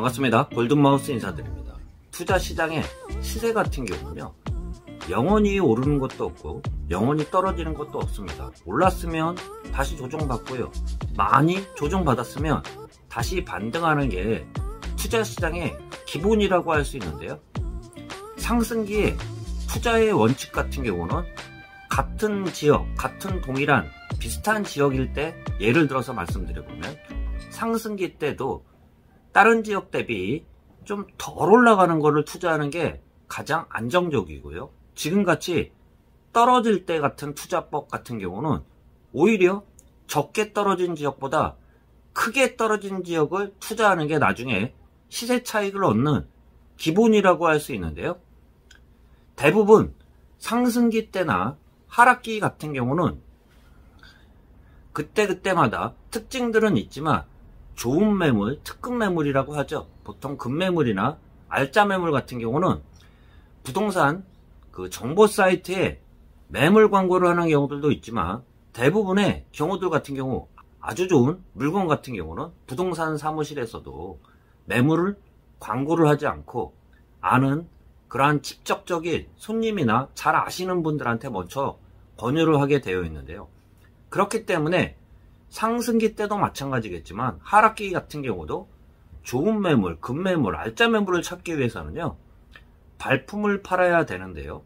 반갑습니다. 골든마우스 인사드립니다. 투자 시장의 시세 같은 경우는요, 영원히 오르는 것도 없고 영원히 떨어지는 것도 없습니다. 올랐으면 다시 조정받고요, 많이 조정받았으면 다시 반등하는 게 투자 시장의 기본이라고 할 수 있는데요, 상승기에 투자의 원칙 같은 경우는 같은 지역, 같은 동일한 비슷한 지역일 때, 예를 들어서 말씀드려보면 상승기 때도 다른 지역 대비 좀 덜 올라가는 거를 투자하는 게 가장 안정적이고요, 지금같이 떨어질 때 같은 투자법 같은 경우는 오히려 적게 떨어진 지역보다 크게 떨어진 지역을 투자하는 게 나중에 시세 차익을 얻는 기본이라고 할 수 있는데요, 대부분 상승기 때나 하락기 같은 경우는 그때그때마다 특징들은 있지만 좋은 매물, 특급 매물이라고 하죠. 보통 급매물이나 알짜 매물 같은 경우는 부동산 그 정보 사이트에 매물 광고를 하는 경우들도 있지만, 대부분의 경우들 같은 경우 아주 좋은 물건 같은 경우는 부동산 사무실에서도 매물을 광고를 하지 않고 아는 그러한 직접적인 손님이나 잘 아시는 분들한테 먼저 권유를 하게 되어 있는데요, 그렇기 때문에 상승기 때도 마찬가지겠지만 하락기 같은 경우도 좋은 매물, 급매물, 알짜 매물을 찾기 위해서는요, 발품을 팔아야 되는데요,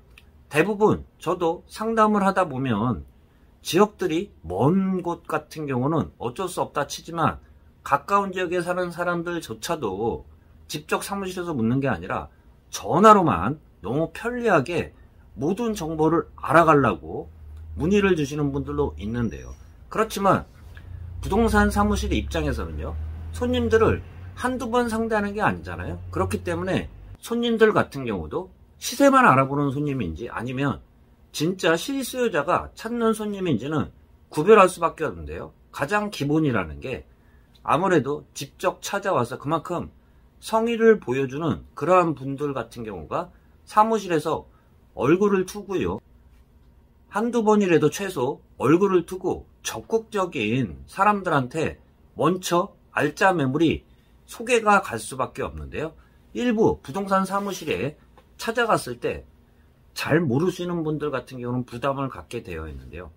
대부분 저도 상담을 하다 보면 지역들이 먼 곳 같은 경우는 어쩔 수 없다 치지만 가까운 지역에 사는 사람들조차도 직접 사무실에서 묻는 게 아니라 전화로만 너무 편리하게 모든 정보를 알아가려고 문의를 주시는 분들도 있는데요, 그렇지만 부동산 사무실 입장에서는요, 손님들을 한두 번 상대하는 게 아니잖아요. 그렇기 때문에 손님들 같은 경우도 시세만 알아보는 손님인지 아니면 진짜 실수요자가 찾는 손님인지는 구별할 수밖에 없는데요, 가장 기본이라는 게 아무래도 직접 찾아와서 그만큼 성의를 보여주는 그러한 분들 같은 경우가 사무실에서 얼굴을 투고요, 한두 번이라도 최소 얼굴을 투고 적극적인 사람들한테 먼저 알짜 매물이 소개가 갈 수밖에 없는데요, 일부 부동산 사무실에 찾아갔을 때 잘 모르시는 분들 같은 경우는 부담을 갖게 되어 있는데요,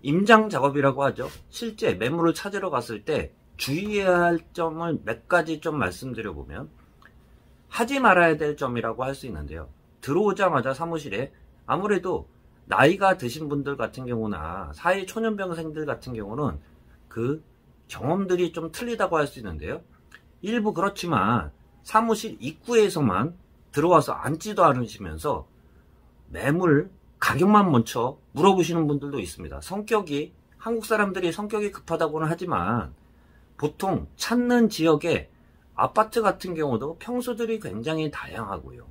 임장 작업이라고 하죠. 실제 매물을 찾으러 갔을 때 주의해야 할 점을 몇 가지 좀 말씀드려보면, 하지 말아야 될 점이라고 할 수 있는데요, 들어오자마자 사무실에 아무래도 나이가 드신 분들 같은 경우나 사회 초년병생들 같은 경우는 그 경험들이 좀 틀리다고 할 수 있는데요, 일부 그렇지만 사무실 입구에서만 들어와서 앉지도 않으시면서 매물 가격만 먼저 물어보시는 분들도 있습니다. 성격이, 한국 사람들이 성격이 급하다고는 하지만 보통 찾는 지역에 아파트 같은 경우도 평수들이 굉장히 다양하고요,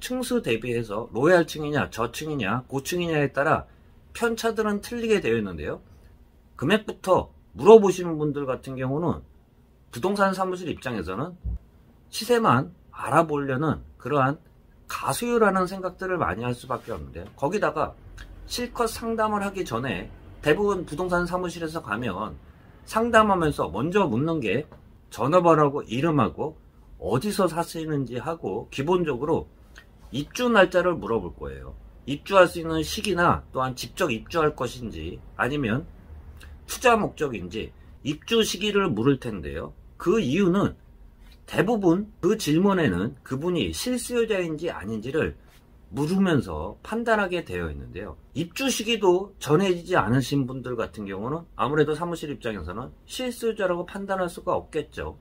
층수 대비해서 로얄층이냐 저층이냐 고층이냐에 따라 편차들은 틀리게 되어 있는데요, 금액부터 물어보시는 분들 같은 경우는 부동산 사무실 입장에서는 시세만 알아보려는 그러한 가수요라는 생각들을 많이 할 수밖에 없는데요, 거기다가 실컷 상담을 하기 전에 대부분 부동산 사무실에서 가면 상담하면서 먼저 묻는 게 전화번호하고 이름하고 어디서 사시는지 하고 기본적으로 입주 날짜를 물어볼 거예요. 입주할 수 있는 시기나 또한 직접 입주할 것인지 아니면 투자 목적인지 입주 시기를 물을 텐데요, 그 이유는 대부분 그 질문에는 그분이 실수요자인지 아닌지를 물으면서 판단하게 되어 있는데요, 입주 시기도 정해지지 않으신 분들 같은 경우는 아무래도 사무실 입장에서는 실수요자라고 판단할 수가 없겠죠.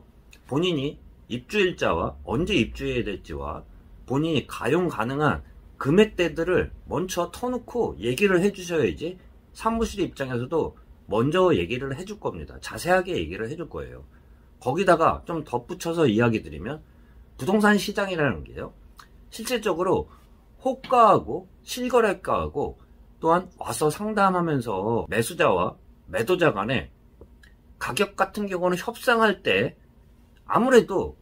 본인이 입주일자와 언제 입주해야 될지와 본인이 가용 가능한 금액대들을 먼저 터놓고 얘기를 해주셔야지 사무실 입장에서도 먼저 얘기를 해줄 겁니다. 자세하게 얘기를 해줄 거예요. 거기다가 좀 덧붙여서 이야기 드리면, 부동산 시장이라는 게요, 실질적으로 호가하고 실거래가하고 또한 와서 상담하면서 매수자와 매도자 간에 가격 같은 경우는 협상할 때 아무래도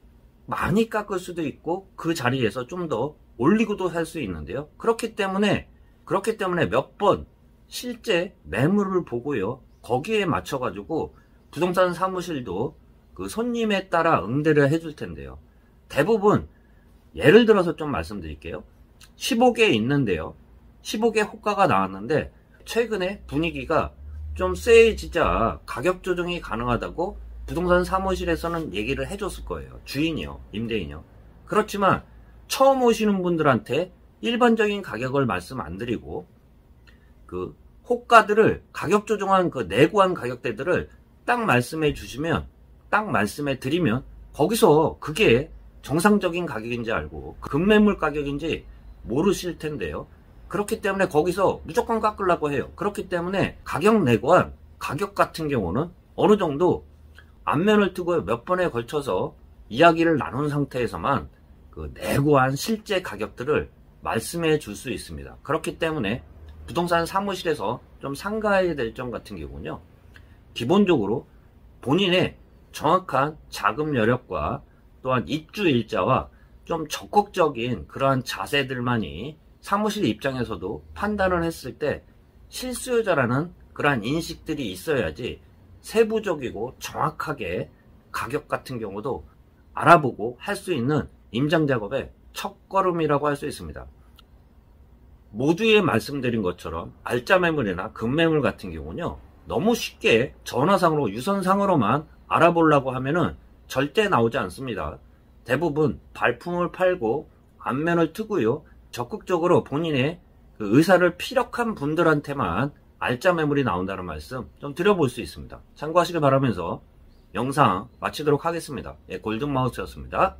많이 깎을 수도 있고 그 자리에서 좀 더 올리고도 할 수 있는데요, 그렇기 때문에 몇 번 실제 매물을 보고요, 거기에 맞춰 가지고 부동산 사무실도 그 손님에 따라 응대를 해줄 텐데요. 대부분 예를 들어서 좀 말씀드릴게요. 15개 있는데요. 15개 호가가 나왔는데 최근에 분위기가 좀 세지자 가격 조정이 가능하다고 부동산 사무실에서는 얘기를 해줬을 거예요. 주인이요, 임대인이요. 그렇지만 처음 오시는 분들한테 일반적인 가격을 말씀 안 드리고 그 호가들을 가격 조정한 그 내고한 가격대들을 딱 말씀해 주시면, 딱 말씀해 드리면 거기서 그게 정상적인 가격인지 알고 급매물 가격인지 모르실 텐데요. 그렇기 때문에 거기서 무조건 깎으려고 해요. 그렇기 때문에 가격 내고한 가격 같은 경우는 어느 정도 안면을 트고 몇 번에 걸쳐서 이야기를 나눈 상태에서만 그 내고한 실제 가격들을 말씀해 줄 수 있습니다. 그렇기 때문에 부동산 사무실에서 좀 삼가해야 될 점 같은 경우는요. 기본적으로 본인의 정확한 자금 여력과 또한 입주 일자와 좀 적극적인 그러한 자세들만이 사무실 입장에서도 판단을 했을 때 실수요자라는 그러한 인식들이 있어야지 세부적이고 정확하게 가격 같은 경우도 알아보고 할 수 있는 임장 작업의 첫걸음이라고 할 수 있습니다. 모두에 말씀드린 것처럼 알짜 매물이나 급매물 같은 경우는요, 너무 쉽게 전화상으로 유선상으로만 알아보려고 하면은 절대 나오지 않습니다. 대부분 발품을 팔고 안면을 트고요, 적극적으로 본인의 그 의사를 피력한 분들한테만 알짜 매물이 나온다는 말씀 좀 드려볼 수 있습니다. 참고하시길 바라면서 영상 마치도록 하겠습니다. 골든마우스였습니다.